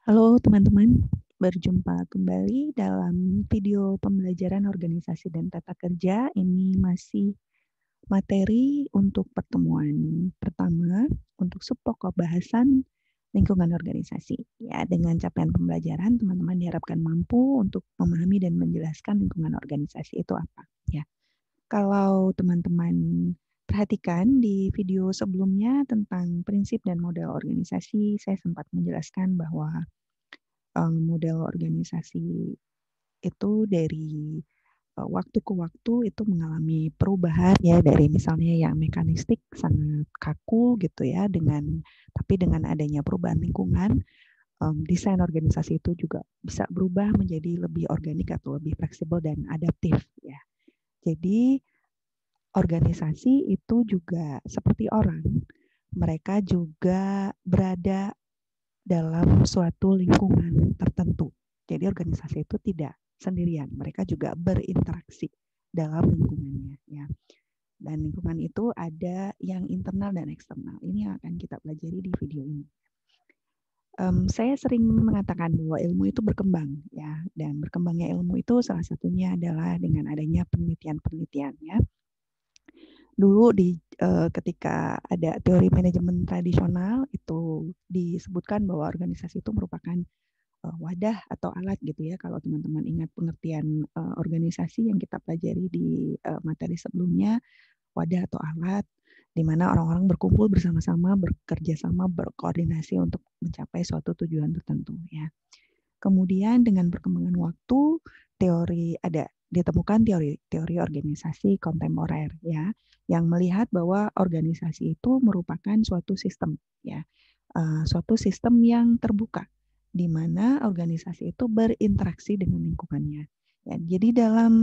Halo teman-teman, berjumpa kembali dalam video pembelajaran organisasi dan tata kerja. Ini masih materi untuk pertemuan pertama untuk subpokok bahasan lingkungan organisasi. Ya, dengan capaian pembelajaran, teman-teman diharapkan mampu untuk memahami dan menjelaskan lingkungan organisasi itu apa. Ya, kalau teman-teman perhatikan di video sebelumnya tentang prinsip dan model organisasi, saya sempat menjelaskan bahwa model organisasi itu dari waktu ke waktu itu mengalami perubahan ya dari misalnya yang mekanistik sangat kaku gitu ya tapi dengan adanya perubahan lingkungan desain organisasi itu juga bisa berubah menjadi lebih organik atau lebih fleksibel dan adaptif ya. Jadi organisasi itu juga seperti orang, mereka juga berada dalam suatu lingkungan tertentu. Jadi organisasi itu tidak sendirian, mereka juga berinteraksi dalam lingkungannya ya. Dan lingkungan itu ada yang internal dan eksternal. Ini yang akan kita pelajari di video ini. Saya sering mengatakan bahwa ilmu itu berkembang ya, dan berkembangnya ilmu itu salah satunya adalah dengan adanya penelitian-penelitian ya. Dulu ketika ada teori manajemen tradisional itu disebutkan bahwa organisasi itu merupakan wadah atau alat gitu ya. Kalau teman-teman ingat pengertian organisasi yang kita pelajari di materi sebelumnya, wadah atau alat di mana orang-orang berkumpul bersama-sama, bekerja sama, berkoordinasi untuk mencapai suatu tujuan tertentu ya. Kemudian dengan perkembangan waktu, ditemukan teori organisasi kontemporer ya, yang melihat bahwa organisasi itu merupakan suatu sistem ya, suatu sistem yang terbuka di mana organisasi itu berinteraksi dengan lingkungannya. Ya, jadi dalam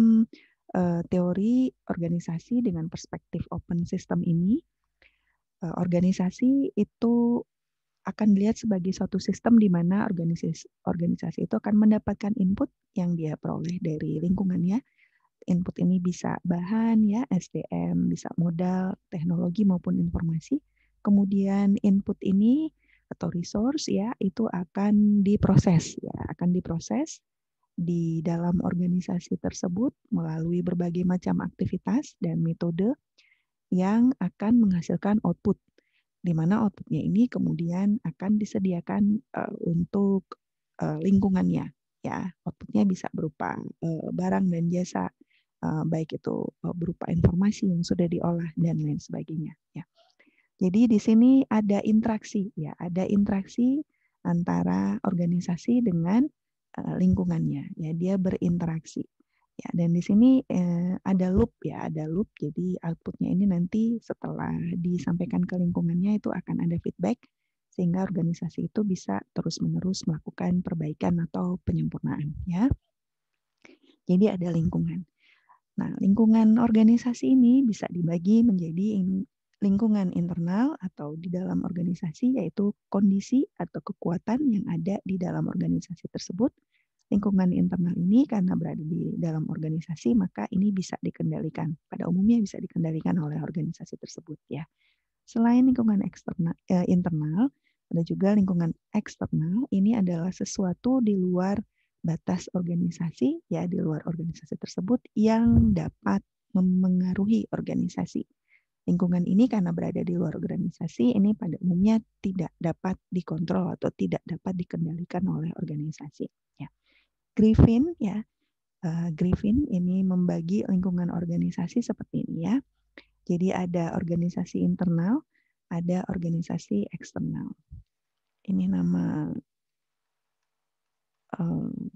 teori organisasi dengan perspektif open system ini, organisasi itu akan dilihat sebagai suatu sistem di mana organisasi itu akan mendapatkan input yang dia peroleh dari lingkungannya. Input ini bisa bahan ya, SDM, bisa modal, teknologi maupun informasi. Kemudian input ini atau resource ya itu akan diproses ya, akan diproses di dalam organisasi tersebut melalui berbagai macam aktivitas dan metode yang akan menghasilkan output, di mana outputnya ini kemudian akan disediakan untuk lingkungannya. Ya, outputnya bisa berupa barang dan jasa, baik itu berupa informasi yang sudah diolah dan lain sebagainya. Ya, jadi di sini ada interaksi, ya, ada interaksi antara organisasi dengan lingkungannya. Ya, dia berinteraksi. Ya, dan di sini ada loop ya, ada loop. Jadi outputnya ini nanti setelah disampaikan ke lingkungannya itu akan ada feedback sehingga organisasi itu bisa terus-menerus melakukan perbaikan atau penyempurnaan ya. Jadi ada lingkungan. Nah, lingkungan organisasi ini bisa dibagi menjadi lingkungan internal atau di dalam organisasi, yaitu kondisi atau kekuatan yang ada di dalam organisasi tersebut. Lingkungan internal ini karena berada di dalam organisasi, maka ini bisa dikendalikan. Pada umumnya bisa dikendalikan oleh organisasi tersebut ya. Selain lingkungan internal, ada juga lingkungan eksternal. Ini adalah sesuatu di luar batas organisasi, ya di luar organisasi tersebut yang dapat memengaruhi organisasi. Lingkungan ini karena berada di luar organisasi, ini pada umumnya tidak dapat dikontrol atau tidak dapat dikendalikan oleh organisasi. Ya. Griffin, ya, Griffin ini membagi lingkungan organisasi seperti ini ya. Jadi ada organisasi internal, ada organisasi eksternal. Ini nama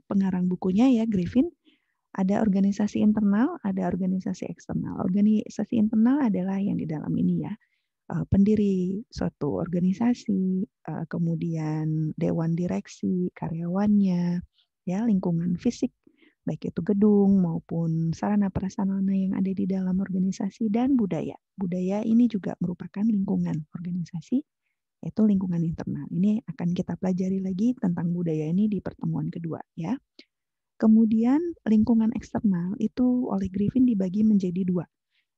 pengarang bukunya ya, Griffin. Ada organisasi internal, ada organisasi eksternal. Organisasi internal adalah yang di dalam ini ya, pendiri suatu organisasi, kemudian dewan direksi, karyawannya, ya lingkungan fisik, baik itu gedung maupun sarana prasarana yang ada di dalam organisasi, dan budaya. Budaya ini juga merupakan lingkungan organisasi, yaitu lingkungan internal. Ini akan kita pelajari lagi tentang budaya ini di pertemuan kedua ya. Kemudian lingkungan eksternal itu oleh Griffin dibagi menjadi dua,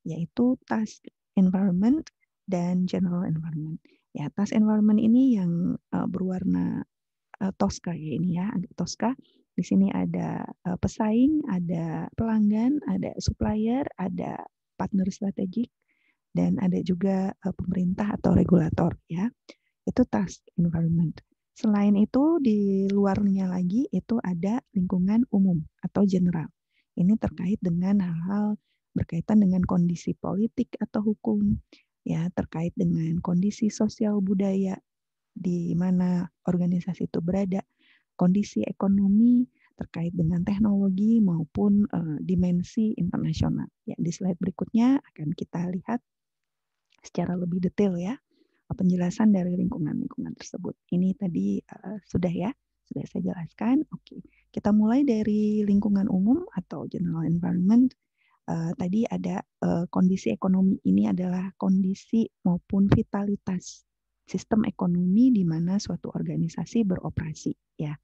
yaitu task environment dan general environment. Ya, task environment ini yang berwarna Tosca ya ini ya, agak Tosca. Di sini ada pesaing, ada pelanggan, ada supplier, ada partner strategik, dan ada juga pemerintah atau regulator ya. Itu task environment. Selain itu di luarnya lagi itu ada lingkungan umum atau general. Ini terkait dengan hal-hal berkaitan dengan kondisi politik atau hukum, ya terkait dengan kondisi sosial budaya di mana organisasi itu berada, kondisi ekonomi terkait dengan teknologi maupun dimensi internasional. Ya, di slide berikutnya akan kita lihat secara lebih detail ya penjelasan dari lingkungan-lingkungan tersebut. Ini tadi sudah ya, sudah saya jelaskan. Oke, kita mulai dari lingkungan umum atau general environment. Tadi ada kondisi ekonomi, ini adalah kondisi maupun vitalitas sistem ekonomi di mana suatu organisasi beroperasi ya.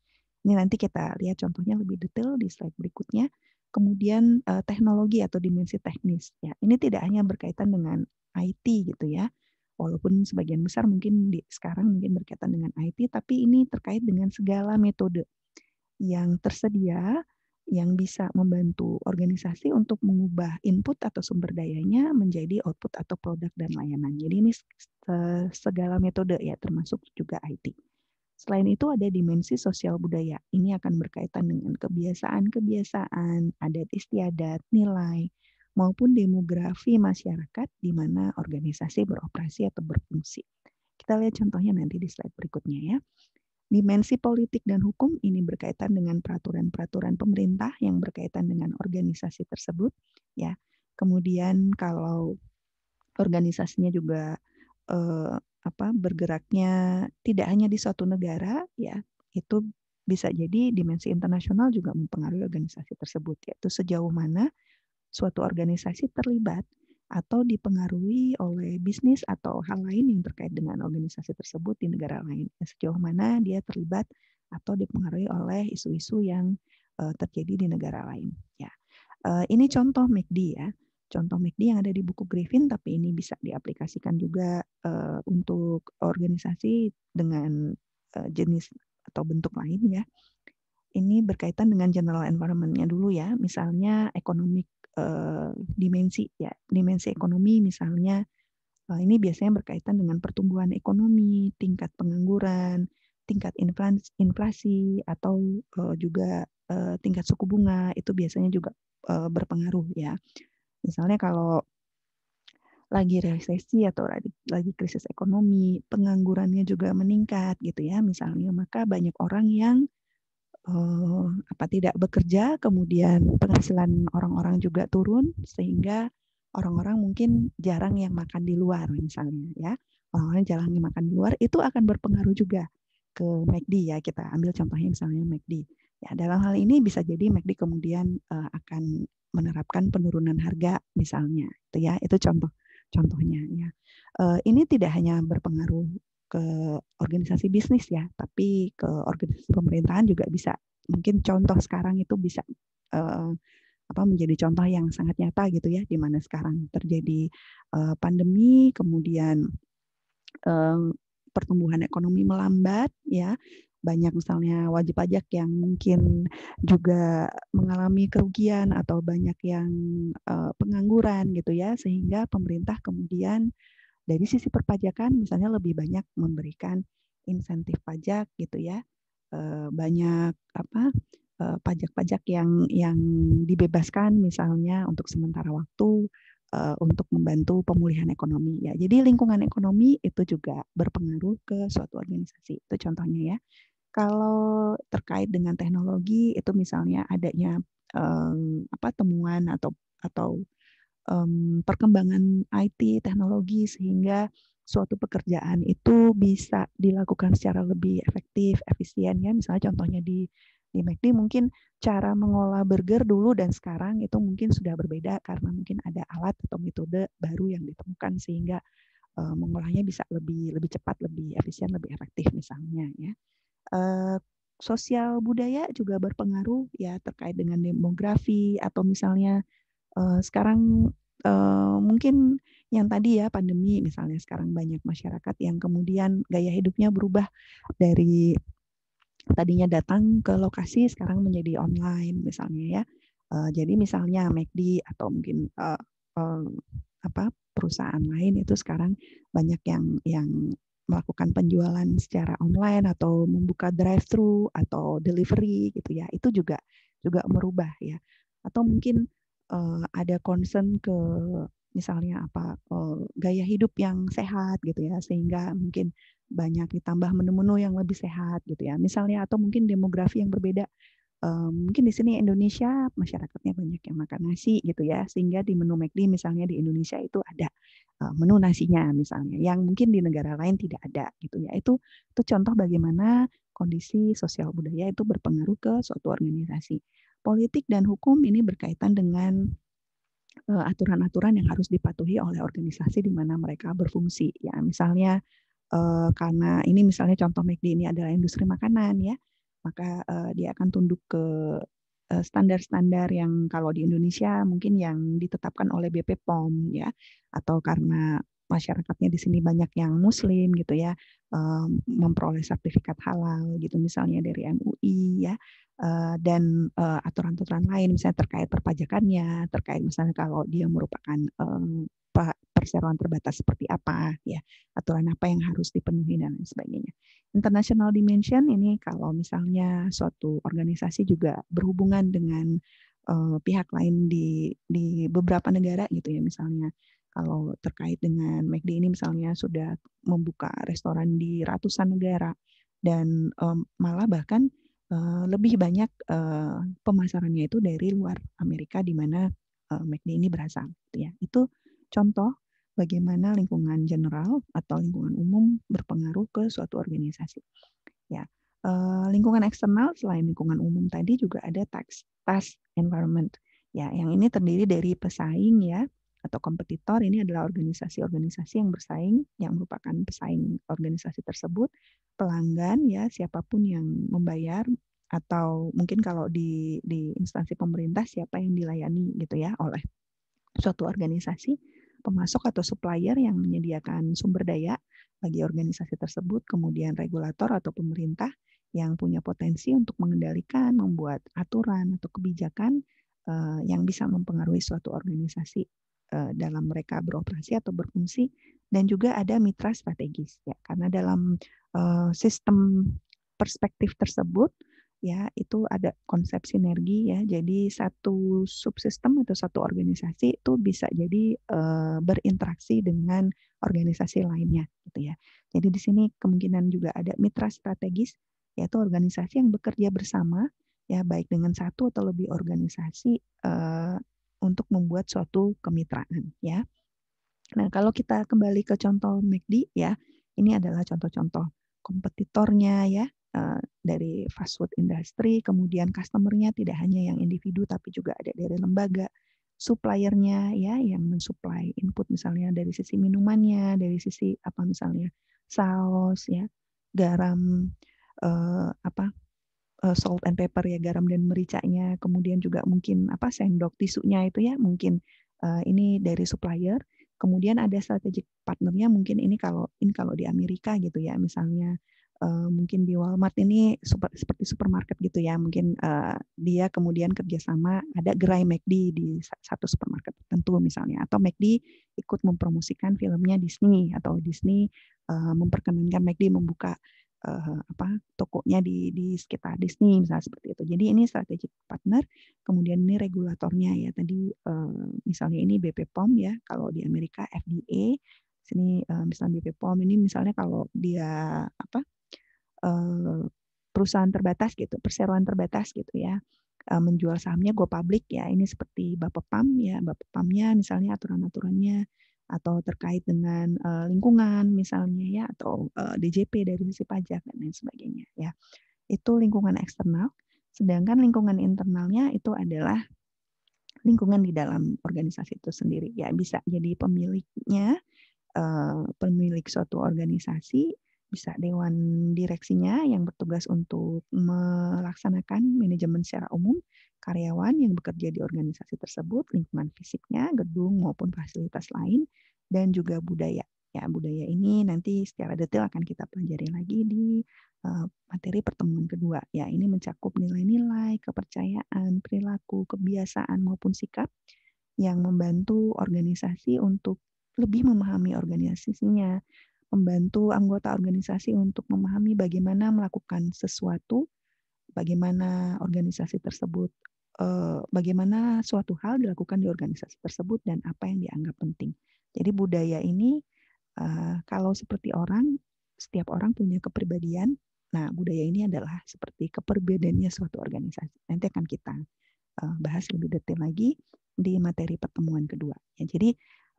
Ini nanti kita lihat contohnya lebih detail di slide berikutnya. Kemudian teknologi atau dimensi teknis ya. Ini tidak hanya berkaitan dengan IT gitu ya. Walaupun sebagian besar mungkin sekarang mungkin berkaitan dengan IT, tapi ini terkait dengan segala metode yang tersedia yang bisa membantu organisasi untuk mengubah input atau sumber dayanya menjadi output atau produk dan layanan. Jadi ini segala metode ya, termasuk juga IT. Selain itu ada dimensi sosial budaya. Ini akan berkaitan dengan kebiasaan-kebiasaan, adat istiadat, nilai, maupun demografi masyarakat di mana organisasi beroperasi atau berfungsi. Kita lihat contohnya nanti di slide berikutnya ya. Dimensi politik dan hukum ini berkaitan dengan peraturan-peraturan pemerintah yang berkaitan dengan organisasi tersebut ya. Kemudian kalau organisasinya juga bergeraknya tidak hanya di suatu negara ya, itu bisa jadi dimensi internasional juga mempengaruhi organisasi tersebut, yaitu sejauh mana suatu organisasi terlibat atau dipengaruhi oleh bisnis atau hal lain yang terkait dengan organisasi tersebut di negara lain. Sejauh mana dia terlibat atau dipengaruhi oleh isu-isu yang terjadi di negara lain. Ya, ini contoh McD ya. Contoh McD yang ada di buku Griffin, tapi ini bisa diaplikasikan juga untuk organisasi dengan jenis atau bentuk lain ya. Ini berkaitan dengan general environment-nya dulu ya. Misalnya economic dimensi ya, dimensi ekonomi misalnya ini biasanya berkaitan dengan pertumbuhan ekonomi, tingkat pengangguran, tingkat inflasi atau juga tingkat suku bunga itu biasanya juga berpengaruh ya. Misalnya kalau lagi resesi atau lagi krisis ekonomi, penganggurannya juga meningkat gitu ya misalnya, maka banyak orang yang tidak bekerja, kemudian penghasilan orang-orang juga turun, sehingga orang-orang mungkin jarang yang makan di luar misalnya ya. Orang-orang jarang yang makan di luar itu akan berpengaruh juga ke McD ya. Kita ambil contohnya misalnya McD. Ya, dalam hal ini bisa jadi McD kemudian akan menerapkan penurunan harga misalnya. Itu ya, itu contohnya ya. Ini tidak hanya berpengaruh ke organisasi bisnis ya, tapi ke organisasi pemerintahan juga bisa. Mungkin contoh sekarang itu bisa menjadi contoh yang sangat nyata gitu ya, di mana sekarang terjadi pandemi, kemudian pertumbuhan ekonomi melambat ya, banyak misalnya wajib pajak yang mungkin juga mengalami kerugian atau banyak yang pengangguran gitu ya, sehingga pemerintah kemudian dari sisi perpajakan misalnya lebih banyak memberikan insentif pajak gitu ya, banyak pajak-pajak yang dibebaskan misalnya untuk sementara waktu untuk membantu pemulihan ekonomi ya. Jadi lingkungan ekonomi itu juga berpengaruh ke suatu organisasi. Itu contohnya ya. Kalau terkait dengan teknologi itu misalnya adanya temuan atau perkembangan IT teknologi sehingga suatu pekerjaan itu bisa dilakukan secara lebih efektif, efisien ya. Misalnya contohnya di McD mungkin cara mengolah burger dulu dan sekarang itu mungkin sudah berbeda karena mungkin ada alat atau metode baru yang ditemukan sehingga mengolahnya bisa lebih cepat, lebih efisien, lebih efektif misalnya ya. Sosial budaya juga berpengaruh ya terkait dengan demografi atau misalnya sekarang mungkin yang tadi ya pandemi misalnya, sekarang banyak masyarakat yang kemudian gaya hidupnya berubah dari tadinya datang ke lokasi sekarang menjadi online misalnya ya. Jadi misalnya McD atau mungkin perusahaan lain itu sekarang banyak yang melakukan penjualan secara online atau membuka drive-thru atau delivery gitu ya. Itu juga merubah ya. Atau mungkin ada concern ke misalnya gaya hidup yang sehat gitu ya, sehingga mungkin banyak ditambah menu-menu yang lebih sehat gitu ya. Misalnya atau mungkin demografi yang berbeda. Mungkin di sini Indonesia masyarakatnya banyak yang makan nasi gitu ya, sehingga di menu McD misalnya di Indonesia itu ada menu nasinya misalnya, yang mungkin di negara lain tidak ada gitu ya. Itu contoh bagaimana kondisi sosial budaya itu berpengaruh ke suatu organisasi. Politik dan hukum ini berkaitan dengan aturan-aturan yang harus dipatuhi oleh organisasi di mana mereka berfungsi. Ya, misalnya karena ini misalnya contoh McD ini adalah industri makanan ya, maka dia akan tunduk ke standar-standar yang kalau di Indonesia mungkin yang ditetapkan oleh BPOM ya, atau karena masyarakatnya di sini banyak yang Muslim gitu ya, memperoleh sertifikat halal gitu misalnya dari MUI ya, dan aturan-aturan lain misalnya terkait perpajakannya, terkait misalnya kalau dia merupakan perseroan terbatas seperti apa ya, aturan apa yang harus dipenuhi dan lain sebagainya. International dimension ini kalau misalnya suatu organisasi juga berhubungan dengan pihak lain di beberapa negara gitu ya, misalnya kalau terkait dengan McD ini misalnya sudah membuka restoran di ratusan negara dan malah bahkan lebih banyak pemasarannya itu dari luar Amerika di mana McD ini berasal gitu ya. Itu contoh bagaimana lingkungan general atau lingkungan umum berpengaruh ke suatu organisasi. Ya, lingkungan eksternal selain lingkungan umum tadi juga ada task environment. Ya, yang ini terdiri dari pesaing ya atau kompetitor. Ini adalah organisasi-organisasi yang bersaing, yang merupakan pesaing organisasi tersebut, pelanggan ya siapapun yang membayar atau mungkin kalau di instansi pemerintah siapa yang dilayani gitu ya oleh suatu organisasi, pemasok atau supplier yang menyediakan sumber daya bagi organisasi tersebut, kemudian regulator atau pemerintah yang punya potensi untuk mengendalikan, membuat aturan atau kebijakan yang bisa mempengaruhi suatu organisasi dalam mereka beroperasi atau berfungsi, dan juga ada mitra strategis ya, karena dalam sistem perspektif tersebut ya itu ada konsep sinergi ya. Jadi satu subsistem atau satu organisasi itu bisa jadi berinteraksi dengan organisasi lainnya gitu ya. Jadi di sini kemungkinan juga ada mitra strategis yaitu organisasi yang bekerja bersama ya baik dengan satu atau lebih organisasi untuk membuat suatu kemitraan ya. Nah, kalau kita kembali ke contoh McD ya, ini adalah contoh-contoh kompetitornya ya, dari fast food industry, kemudian customer-nya tidak hanya yang individu tapi juga ada dari lembaga, supplier-nya ya yang mensuplai input misalnya dari sisi minumannya, dari sisi apa misalnya saus ya, garam salt and pepper ya, garam dan mericanya, kemudian juga mungkin sendok tisunya itu ya mungkin ini dari supplier. Kemudian ada strategic partnernya mungkin ini kalau di Amerika gitu ya, misalnya mungkin di Walmart ini seperti supermarket gitu ya, mungkin dia kemudian kerjasama ada gerai McD di satu supermarket tertentu misalnya, atau McD ikut mempromosikan filmnya Disney atau Disney memperkenankan McD membuka tokonya di sekitar Disney misalnya seperti itu. Jadi ini strategic partner, kemudian ini regulatornya ya tadi misalnya ini BPOM ya, kalau di Amerika FDA, sini misalnya BPOM ini misalnya kalau dia perusahaan terbatas gitu, perseroan terbatas gitu ya, menjual sahamnya go public ya, ini seperti Bapepam ya, Bapepamnya misalnya aturan-aturannya atau terkait dengan lingkungan misalnya ya, atau DJP dari sisi pajak dan lain sebagainya ya. Itu lingkungan eksternal, sedangkan lingkungan internalnya itu adalah lingkungan di dalam organisasi itu sendiri ya, bisa jadi pemiliknya, pemilik suatu organisasi, bisa dewan direksinya yang bertugas untuk melaksanakan manajemen secara umum, karyawan yang bekerja di organisasi tersebut, lingkungan fisiknya, gedung maupun fasilitas lain, dan juga budaya. Ya, budaya ini nanti secara detail akan kita pelajari lagi di materi pertemuan kedua. Ya, ini mencakup nilai-nilai, kepercayaan, perilaku, kebiasaan maupun sikap yang membantu organisasi untuk lebih memahami organisasinya, membantu anggota organisasi untuk memahami bagaimana melakukan sesuatu, bagaimana organisasi tersebut, bagaimana suatu hal dilakukan di organisasi tersebut dan apa yang dianggap penting. Jadi budaya ini kalau seperti orang, setiap orang punya kepribadian. Nah, budaya ini adalah seperti keperbedaannya suatu organisasi. Nanti akan kita bahas lebih detail lagi di materi pertemuan kedua. Ya, jadi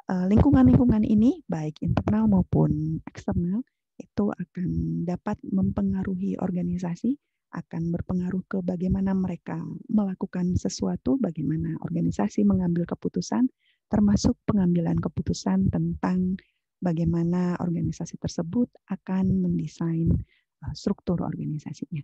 lingkungan-lingkungan ini baik internal maupun eksternal itu akan dapat mempengaruhi organisasi, akan berpengaruh ke bagaimana mereka melakukan sesuatu, bagaimana organisasi mengambil keputusan, termasuk pengambilan keputusan tentang bagaimana organisasi tersebut akan mendesain struktur organisasinya.